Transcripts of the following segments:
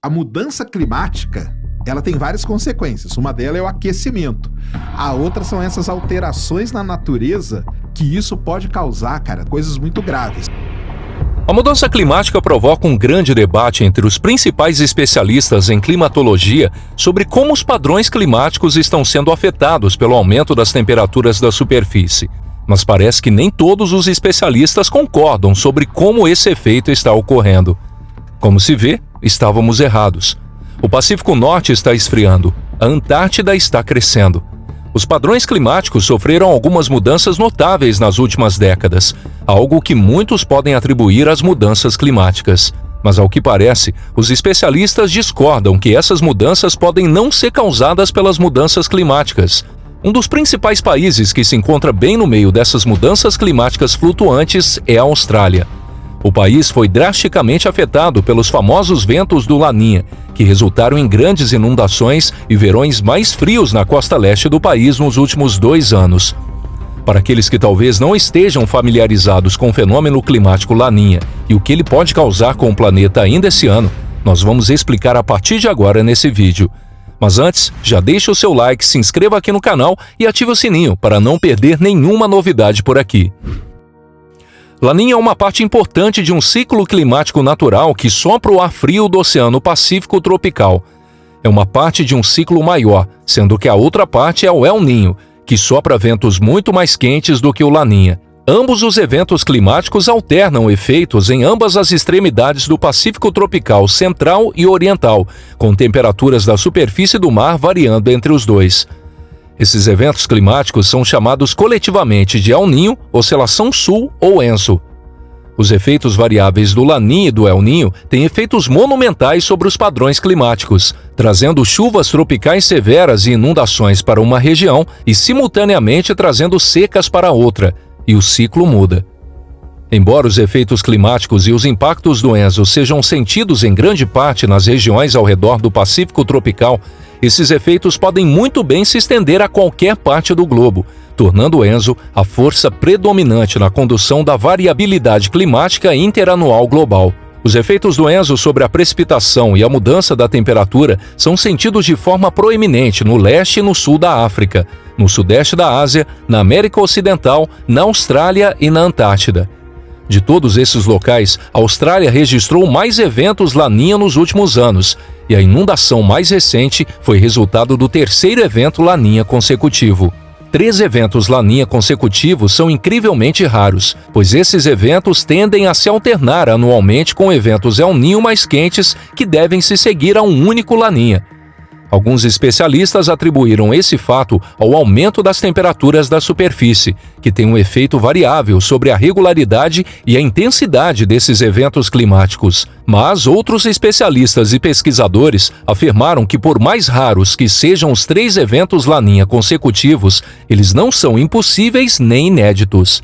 A mudança climática, ela tem várias consequências. Uma delas é o aquecimento. A outra são essas alterações na natureza que isso pode causar, cara, coisas muito graves. A mudança climática provoca um grande debate entre os principais especialistas em climatologia sobre como os padrões climáticos estão sendo afetados pelo aumento das temperaturas da superfície. Mas parece que nem todos os especialistas concordam sobre como esse efeito está ocorrendo. Como se vê, estávamos errados. O Pacífico Norte está esfriando, a Antártida está crescendo. Os padrões climáticos sofreram algumas mudanças notáveis nas últimas décadas, algo que muitos podem atribuir às mudanças climáticas. Mas, ao que parece, os especialistas discordam que essas mudanças podem não ser causadas pelas mudanças climáticas. Um dos principais países que se encontra bem no meio dessas mudanças climáticas flutuantes é a Austrália. O país foi drasticamente afetado pelos famosos ventos do Laninha, que resultaram em grandes inundações e verões mais frios na costa leste do país nos últimos 2 anos. Para aqueles que talvez não estejam familiarizados com o fenômeno climático Laninha e o que ele pode causar com o planeta ainda esse ano, nós vamos explicar a partir de agora nesse vídeo. Mas antes, já deixe o seu like, se inscreva aqui no canal e ative o sininho para não perder nenhuma novidade por aqui. Laninha é uma parte importante de um ciclo climático natural que sopra o ar frio do Oceano Pacífico tropical. É uma parte de um ciclo maior, sendo que a outra parte é o El Niño, que sopra ventos muito mais quentes do que o Laninha. Ambos os eventos climáticos alternam efeitos em ambas as extremidades do Pacífico tropical central e oriental, com temperaturas da superfície do mar variando entre os dois. Esses eventos climáticos são chamados coletivamente de El Niño, Oscilação Sul ou ENSO. Os efeitos variáveis do Laninha e do El Niño têm efeitos monumentais sobre os padrões climáticos, trazendo chuvas tropicais severas e inundações para uma região e simultaneamente trazendo secas para outra, e o ciclo muda. Embora os efeitos climáticos e os impactos do ENSO sejam sentidos em grande parte nas regiões ao redor do Pacífico tropical, esses efeitos podem muito bem se estender a qualquer parte do globo, tornando o ENSO a força predominante na condução da variabilidade climática interanual global. Os efeitos do ENSO sobre a precipitação e a mudança da temperatura são sentidos de forma proeminente no leste e no sul da África, no sudeste da Ásia, na América Ocidental, na Austrália e na Antártida. De todos esses locais, a Austrália registrou mais eventos Laninha nos últimos anos, e a inundação mais recente foi resultado do 3º evento Laninha consecutivo. 3 eventos Laninha consecutivos são incrivelmente raros, pois esses eventos tendem a se alternar anualmente com eventos El Niño mais quentes que devem se seguir a um único Laninha. Alguns especialistas atribuíram esse fato ao aumento das temperaturas da superfície, que tem um efeito variável sobre a regularidade e a intensidade desses eventos climáticos. Mas outros especialistas e pesquisadores afirmaram que, por mais raros que sejam os 3 eventos Laninha consecutivos, eles não são impossíveis nem inéditos.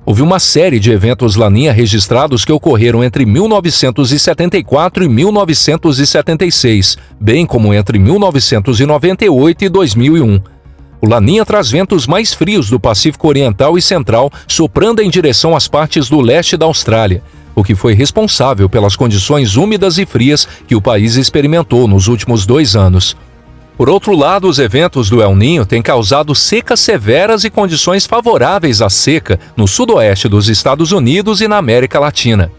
Houve uma série de eventos Laninha registrados que ocorreram entre 1974 e 1976, bem como entre 1998 e 2001. O Laninha traz ventos mais frios do Pacífico Oriental e Central, soprando em direção às partes do leste da Austrália, o que foi responsável pelas condições úmidas e frias que o país experimentou nos últimos 2 anos. Por outro lado, os eventos do El Niño têm causado secas severas e condições favoráveis à seca no sudoeste dos Estados Unidos e na América Latina.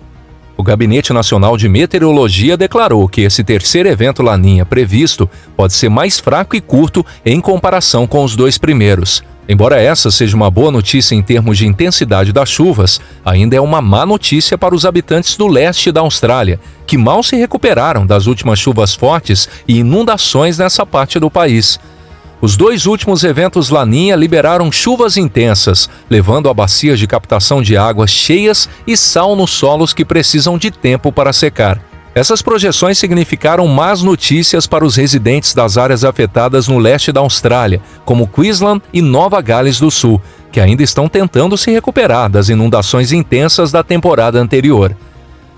O Gabinete Nacional de Meteorologia declarou que esse 3º evento Laninha previsto pode ser mais fraco e curto em comparação com os 2 primeiros. Embora essa seja uma boa notícia em termos de intensidade das chuvas, ainda é uma má notícia para os habitantes do leste da Austrália, que mal se recuperaram das últimas chuvas fortes e inundações nessa parte do país. Os 2 últimos eventos Laninha liberaram chuvas intensas, levando a bacias de captação de água cheias e sal nos solos que precisam de tempo para secar. Essas projeções significaram más notícias para os residentes das áreas afetadas no leste da Austrália, como Queensland e Nova Gales do Sul, que ainda estão tentando se recuperar das inundações intensas da temporada anterior.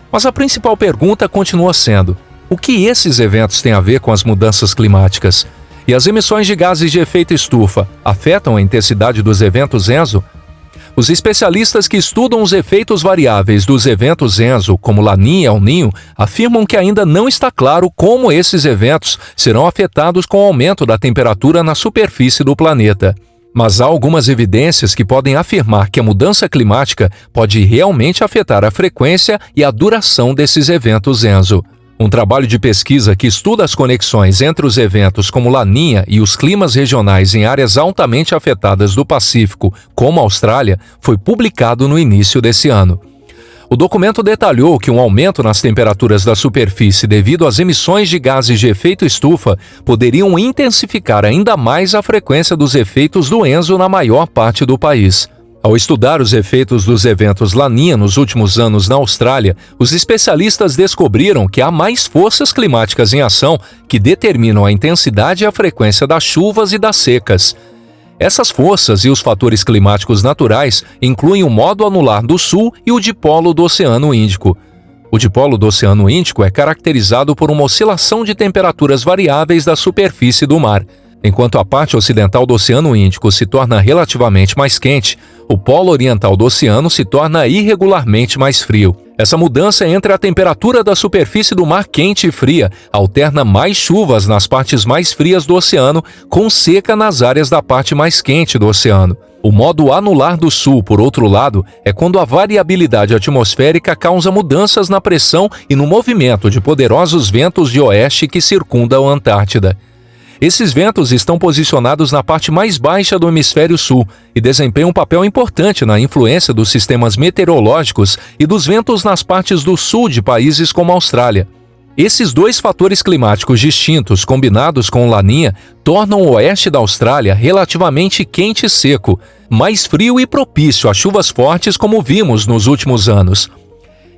Mas a principal pergunta continua sendo: o que esses eventos têm a ver com as mudanças climáticas? E as emissões de gases de efeito estufa afetam a intensidade dos eventos ENSO? Os especialistas que estudam os efeitos variáveis dos eventos ENSO, como Laninha e El Niño, afirmam que ainda não está claro como esses eventos serão afetados com o aumento da temperatura na superfície do planeta. Mas há algumas evidências que podem afirmar que a mudança climática pode realmente afetar a frequência e a duração desses eventos ENSO. Um trabalho de pesquisa que estuda as conexões entre os eventos como Laninha e os climas regionais em áreas altamente afetadas do Pacífico, como a Austrália, foi publicado no início desse ano. O documento detalhou que um aumento nas temperaturas da superfície devido às emissões de gases de efeito estufa poderiam intensificar ainda mais a frequência dos efeitos do ENSO na maior parte do país. Ao estudar os efeitos dos eventos Laninha nos últimos anos na Austrália, os especialistas descobriram que há mais forças climáticas em ação que determinam a intensidade e a frequência das chuvas e das secas. Essas forças e os fatores climáticos naturais incluem o modo anular do Sul e o dipolo do Oceano Índico. O dipolo do Oceano Índico é caracterizado por uma oscilação de temperaturas variáveis da superfície do mar. Enquanto a parte ocidental do Oceano Índico se torna relativamente mais quente, o polo oriental do oceano se torna irregularmente mais frio. Essa mudança entre a temperatura da superfície do mar quente e fria alterna mais chuvas nas partes mais frias do oceano, com seca nas áreas da parte mais quente do oceano. O modo anular do Sul, por outro lado, é quando a variabilidade atmosférica causa mudanças na pressão e no movimento de poderosos ventos de oeste que circundam a Antártida. Esses ventos estão posicionados na parte mais baixa do hemisfério sul e desempenham um papel importante na influência dos sistemas meteorológicos e dos ventos nas partes do sul de países como a Austrália. Esses dois fatores climáticos distintos, combinados com o Laninha, tornam o oeste da Austrália relativamente quente e seco, mais frio e propício a chuvas fortes como vimos nos últimos anos.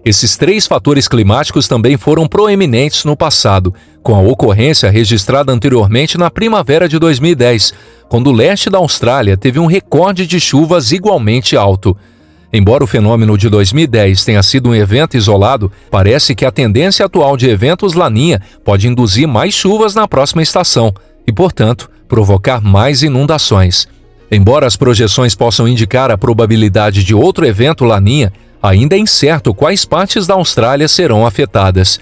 Esses três fatores climáticos também foram proeminentes no passado, com a ocorrência registrada anteriormente na primavera de 2010, quando o leste da Austrália teve um recorde de chuvas igualmente alto. Embora o fenômeno de 2010 tenha sido um evento isolado, parece que a tendência atual de eventos Laninha pode induzir mais chuvas na próxima estação e, portanto, provocar mais inundações. Embora as projeções possam indicar a probabilidade de outro evento Laninha, ainda é incerto quais partes da Austrália serão afetadas.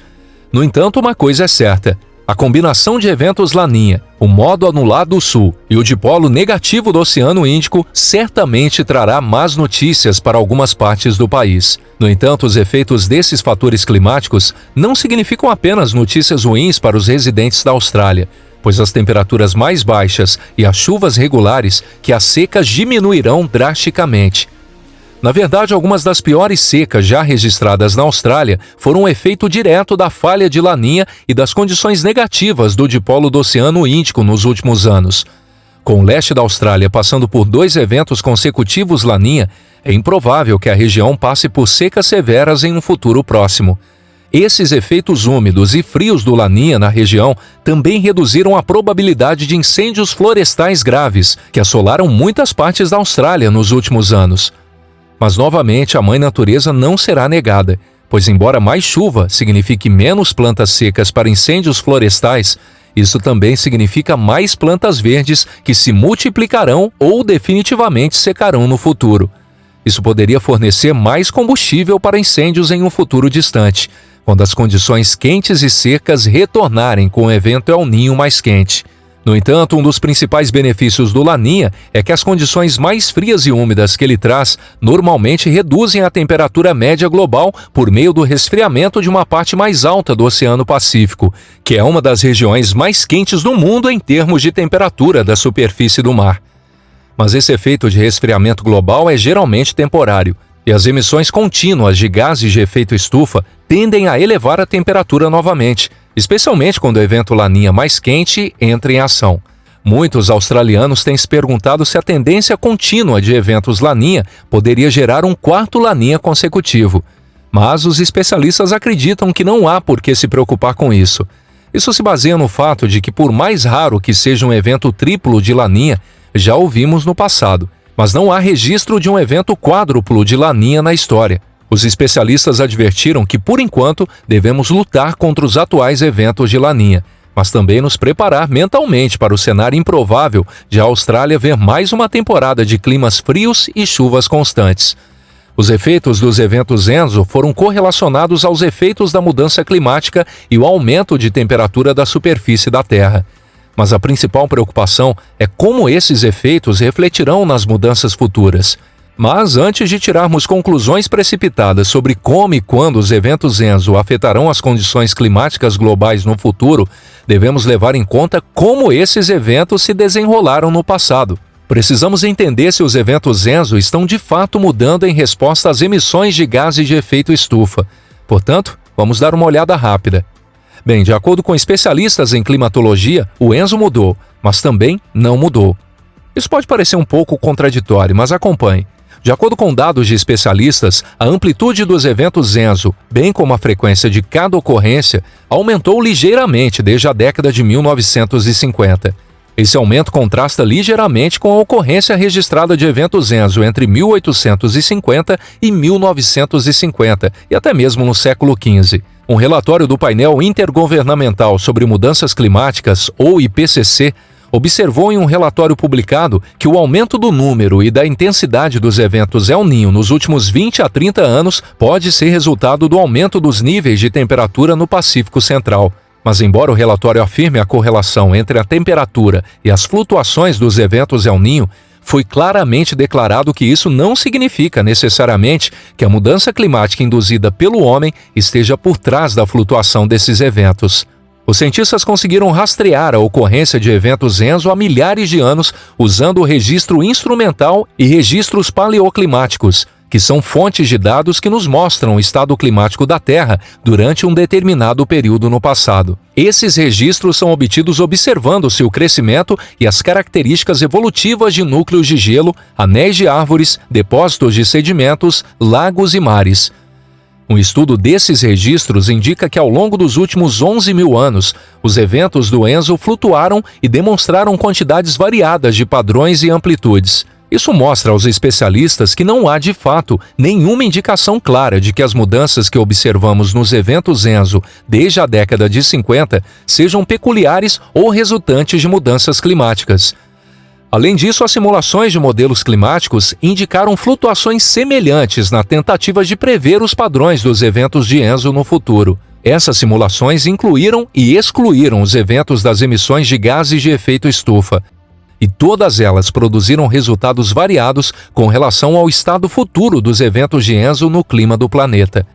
No entanto, uma coisa é certa: a combinação de eventos Laninha, o modo anular do Sul e o dipolo negativo do Oceano Índico certamente trará más notícias para algumas partes do país. No entanto, os efeitos desses fatores climáticos não significam apenas notícias ruins para os residentes da Austrália, pois as temperaturas mais baixas e as chuvas regulares que as secas diminuirão drasticamente. Na verdade, algumas das piores secas já registradas na Austrália foram um efeito direto da falha de Laninha e das condições negativas do dipolo do Oceano Índico nos últimos anos. Com o leste da Austrália passando por 2 eventos consecutivos Laninha, é improvável que a região passe por secas severas em um futuro próximo. Esses efeitos úmidos e frios do Laninha na região também reduziram a probabilidade de incêndios florestais graves que assolaram muitas partes da Austrália nos últimos anos. Mas, novamente, a Mãe Natureza não será negada, pois, embora mais chuva signifique menos plantas secas para incêndios florestais, isso também significa mais plantas verdes que se multiplicarão ou definitivamente secarão no futuro. Isso poderia fornecer mais combustível para incêndios em um futuro distante, quando as condições quentes e secas retornarem com o evento El Niño mais quente. No entanto, um dos principais benefícios do Laninha é que as condições mais frias e úmidas que ele traz normalmente reduzem a temperatura média global por meio do resfriamento de uma parte mais alta do Oceano Pacífico, que é uma das regiões mais quentes do mundo em termos de temperatura da superfície do mar. Mas esse efeito de resfriamento global é geralmente temporário, e as emissões contínuas de gases de efeito estufa tendem a elevar a temperatura novamente, especialmente quando o evento Laninha mais quente entra em ação. Muitos australianos têm se perguntado se a tendência contínua de eventos Laninha poderia gerar um quarto Laninha consecutivo. Mas os especialistas acreditam que não há por que se preocupar com isso. Isso se baseia no fato de que, por mais raro que seja um evento triplo de Laninha, já ouvimos no passado, mas não há registro de um evento quádruplo de Laninha na história. Os especialistas advertiram que, por enquanto, devemos lutar contra os atuais eventos de Laninha, mas também nos preparar mentalmente para o cenário improvável de a Austrália ver mais uma temporada de climas frios e chuvas constantes. Os efeitos dos eventos Enso foram correlacionados aos efeitos da mudança climática e o aumento de temperatura da superfície da Terra. Mas a principal preocupação é como esses efeitos refletirão nas mudanças futuras. Mas antes de tirarmos conclusões precipitadas sobre como e quando os eventos Enso afetarão as condições climáticas globais no futuro, devemos levar em conta como esses eventos se desenrolaram no passado. Precisamos entender se os eventos Enso estão de fato mudando em resposta às emissões de gases de efeito estufa. Portanto, vamos dar uma olhada rápida. Bem, de acordo com especialistas em climatologia, o Enso mudou, mas também não mudou. Isso pode parecer um pouco contraditório, mas acompanhe. De acordo com dados de especialistas, a amplitude dos eventos Enso, bem como a frequência de cada ocorrência, aumentou ligeiramente desde a década de 1950. Esse aumento contrasta ligeiramente com a ocorrência registrada de eventos Enso entre 1850 e 1950, e até mesmo no século XV. Um relatório do Painel Intergovernamental sobre Mudanças Climáticas, ou IPCC, observou em um relatório publicado que o aumento do número e da intensidade dos eventos El Niño nos últimos 20 a 30 anos pode ser resultado do aumento dos níveis de temperatura no Pacífico Central. Mas embora o relatório afirme a correlação entre a temperatura e as flutuações dos eventos El Niño, foi claramente declarado que isso não significa necessariamente que a mudança climática induzida pelo homem esteja por trás da flutuação desses eventos. Os cientistas conseguiram rastrear a ocorrência de eventos Enso há milhares de anos usando o registro instrumental e registros paleoclimáticos, que são fontes de dados que nos mostram o estado climático da Terra durante um determinado período no passado. Esses registros são obtidos observando-se o crescimento e as características evolutivas de núcleos de gelo, anéis de árvores, depósitos de sedimentos, lagos e mares. Um estudo desses registros indica que ao longo dos últimos 11.000 anos, os eventos do Enso flutuaram e demonstraram quantidades variadas de padrões e amplitudes. Isso mostra aos especialistas que não há, de fato, nenhuma indicação clara de que as mudanças que observamos nos eventos Enso desde a década de 50 sejam peculiares ou resultantes de mudanças climáticas. Além disso, as simulações de modelos climáticos indicaram flutuações semelhantes na tentativa de prever os padrões dos eventos de Enso no futuro. Essas simulações incluíram e excluíram os eventos das emissões de gases de efeito estufa. E todas elas produziram resultados variados com relação ao estado futuro dos eventos de Enso no clima do planeta.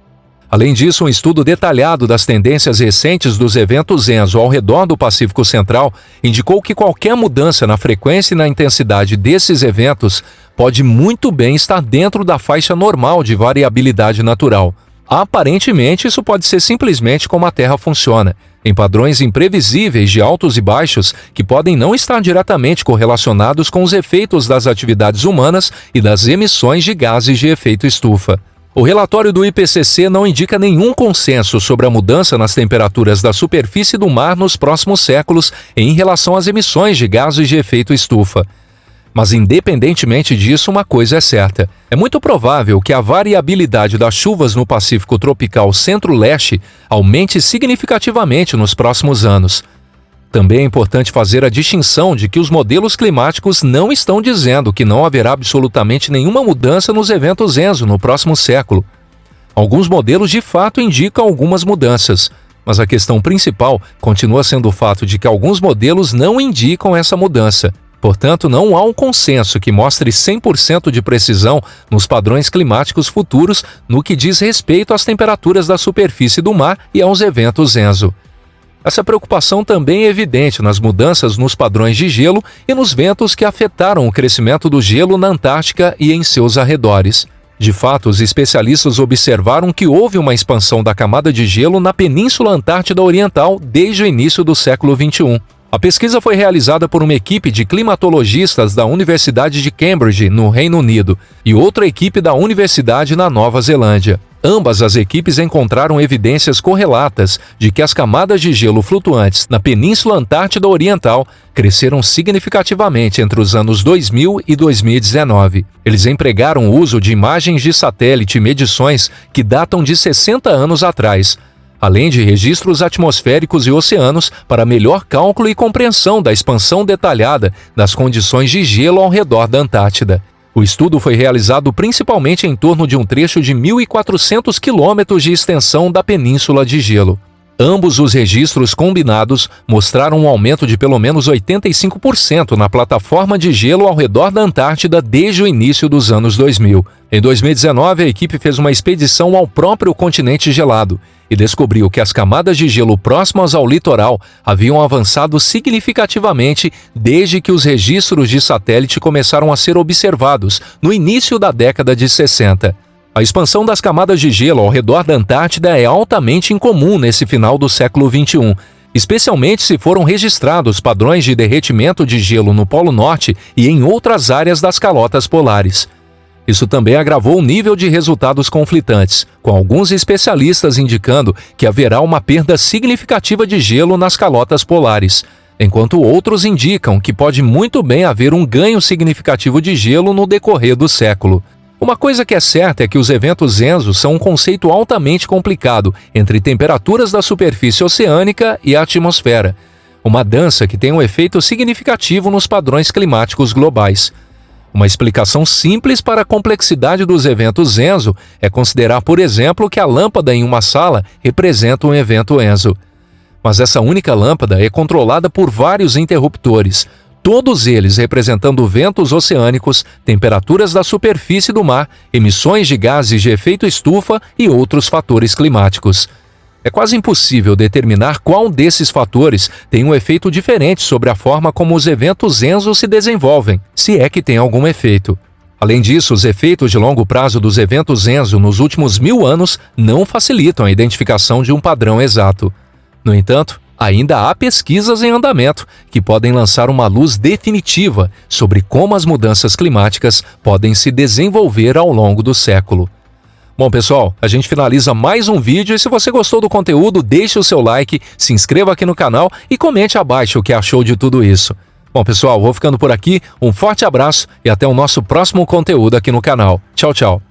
Além disso, um estudo detalhado das tendências recentes dos eventos Enso ao redor do Pacífico Central indicou que qualquer mudança na frequência e na intensidade desses eventos pode muito bem estar dentro da faixa normal de variabilidade natural. Aparentemente, isso pode ser simplesmente como a Terra funciona, em padrões imprevisíveis de altos e baixos que podem não estar diretamente correlacionados com os efeitos das atividades humanas e das emissões de gases de efeito estufa. O relatório do IPCC não indica nenhum consenso sobre a mudança nas temperaturas da superfície do mar nos próximos séculos em relação às emissões de gases de efeito estufa. Mas, independentemente disso, uma coisa é certa. É muito provável que a variabilidade das chuvas no Pacífico tropical centro-leste aumente significativamente nos próximos anos. Também é importante fazer a distinção de que os modelos climáticos não estão dizendo que não haverá absolutamente nenhuma mudança nos eventos Enso no próximo século. Alguns modelos de fato indicam algumas mudanças, mas a questão principal continua sendo o fato de que alguns modelos não indicam essa mudança. Portanto, não há um consenso que mostre 100% de precisão nos padrões climáticos futuros no que diz respeito às temperaturas da superfície do mar e aos eventos Enso. Essa preocupação também é evidente nas mudanças nos padrões de gelo e nos ventos que afetaram o crescimento do gelo na Antártica e em seus arredores. De fato, os especialistas observaram que houve uma expansão da camada de gelo na Península Antártida Oriental desde o início do século XXI. A pesquisa foi realizada por uma equipe de climatologistas da Universidade de Cambridge, no Reino Unido, e outra equipe da Universidade na Nova Zelândia. Ambas as equipes encontraram evidências correlatas de que as camadas de gelo flutuantes na Península Antártida Oriental cresceram significativamente entre os anos 2000 e 2019. Eles empregaram o uso de imagens de satélite e medições que datam de 60 anos atrás. além de registros atmosféricos e oceanos para melhor cálculo e compreensão da expansão detalhada das condições de gelo ao redor da Antártida. O estudo foi realizado principalmente em torno de um trecho de 1.400 quilômetros de extensão da península de gelo. Ambos os registros combinados mostraram um aumento de pelo menos 85% na plataforma de gelo ao redor da Antártida desde o início dos anos 2000. Em 2019, a equipe fez uma expedição ao próprio continente gelado e descobriu que as camadas de gelo próximas ao litoral haviam avançado significativamente desde que os registros de satélite começaram a ser observados no início da década de 60. A expansão das camadas de gelo ao redor da Antártida é altamente incomum nesse final do século XXI, especialmente se foram registrados padrões de derretimento de gelo no Polo Norte e em outras áreas das calotas polares. Isso também agravou o nível de resultados conflitantes, com alguns especialistas indicando que haverá uma perda significativa de gelo nas calotas polares, enquanto outros indicam que pode muito bem haver um ganho significativo de gelo no decorrer do século. Uma coisa que é certa é que os eventos ENSO são um conceito altamente complicado entre temperaturas da superfície oceânica e a atmosfera, uma dança que tem um efeito significativo nos padrões climáticos globais. Uma explicação simples para a complexidade dos eventos ENSO é considerar, por exemplo, que a lâmpada em uma sala representa um evento ENSO. Mas essa única lâmpada é controlada por vários interruptores, todos eles representando ventos oceânicos, temperaturas da superfície do mar, emissões de gases de efeito estufa e outros fatores climáticos. É quase impossível determinar qual desses fatores tem um efeito diferente sobre a forma como os eventos ENSO se desenvolvem, se é que tem algum efeito. Além disso, os efeitos de longo prazo dos eventos ENSO nos últimos 1000 anos não facilitam a identificação de um padrão exato. No entanto, ainda há pesquisas em andamento que podem lançar uma luz definitiva sobre como as mudanças climáticas podem se desenvolver ao longo do século. Bom, pessoal, a gente finaliza mais um vídeo e se você gostou do conteúdo, deixe o seu like, se inscreva aqui no canal e comente abaixo o que achou de tudo isso. Bom, pessoal, vou ficando por aqui, um forte abraço e até o nosso próximo conteúdo aqui no canal. Tchau, tchau!